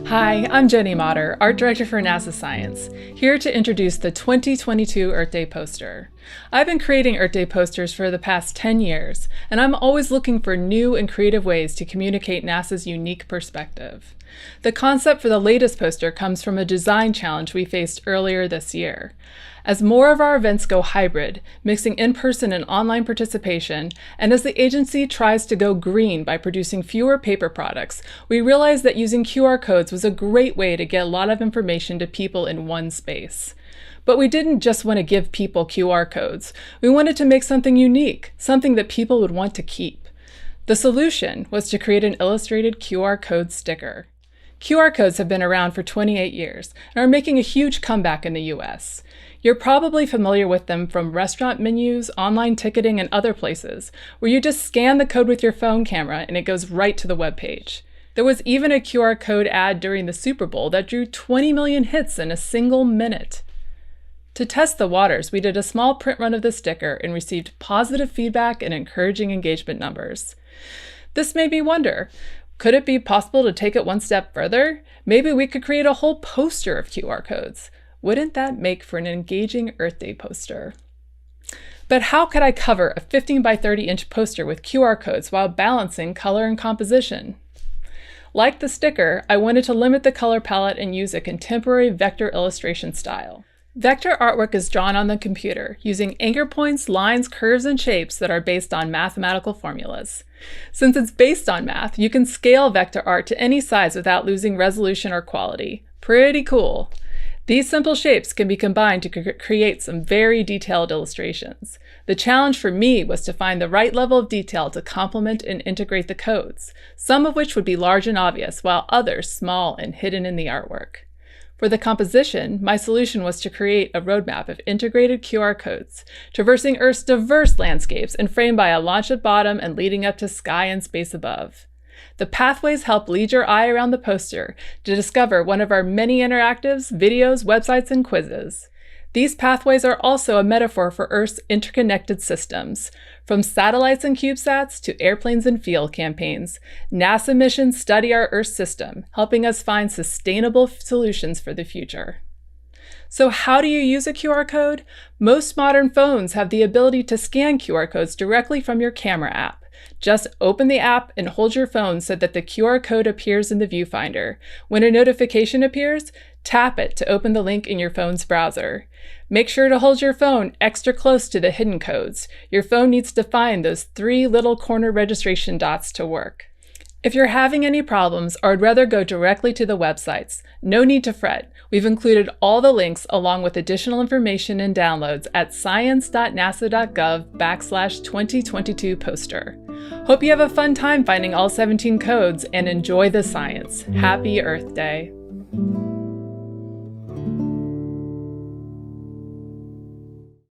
Hi, I'm Jenny Motter, Art Director for NASA Science, here to introduce the 2022 Earth Day poster. I've been creating Earth Day posters for the past 10 years, and I'm always looking for new and creative ways to communicate NASA's unique perspective. The concept for the latest poster comes from a design challenge we faced earlier this year. As more of our events go hybrid, mixing in-person and online participation, and as the agency tries to go green by producing fewer paper products, we realized that using QR codes was a great way to get a lot of information to people in one space. But we didn't just want to give people QR codes. We wanted to make something unique, something that people would want to keep. The solution was to create an illustrated QR code sticker. QR codes have been around for 28 years and are making a huge comeback in the US. You're probably familiar with them from restaurant menus, online ticketing, and other places, where you just scan the code with your phone camera and it goes right to the web page. There was even a QR code ad during the Super Bowl that drew 20 million hits in a single minute. To test the waters, we did a small print run of the sticker and received positive feedback and encouraging engagement numbers. This made me wonder, could it be possible to take it one step further? Maybe we could create a whole poster of QR codes. Wouldn't that make for an engaging Earth Day poster? But how could I cover a 15 by 30 inch poster with QR codes while balancing color and composition? Like the sticker, I wanted to limit the color palette and use a contemporary vector illustration style. Vector artwork is drawn on the computer using anchor points, lines, curves, and shapes that are based on mathematical formulas. Since it's based on math, you can scale vector art to any size without losing resolution or quality. Pretty cool. These simple shapes can be combined to create some very detailed illustrations. The challenge for me was to find the right level of detail to complement and integrate the codes, some of which would be large and obvious, while others small and hidden in the artwork. For the composition, my solution was to create a roadmap of integrated QR codes, traversing Earth's diverse landscapes and framed by a launch at bottom and leading up to sky and space above. The pathways help lead your eye around the poster to discover one of our many interactives, videos, websites, and quizzes. These pathways are also a metaphor for Earth's interconnected systems. From satellites and CubeSats to airplanes and field campaigns, NASA missions study our Earth system, helping us find sustainable solutions for the future. So how do you use a QR code? Most modern phones have the ability to scan QR codes directly from your camera app. Just open the app and hold your phone so that the QR code appears in the viewfinder. When a notification appears, tap it to open the link in your phone's browser. Make sure to hold your phone extra close to the hidden codes. Your phone needs to find those 3 little corner registration dots to work. If you're having any problems or would rather go directly to the websites, no need to fret. We've included all the links along with additional information and downloads at science.nasa.gov/2022 poster. Hope you have a fun time finding all 17 codes and enjoy the science. Happy Earth Day!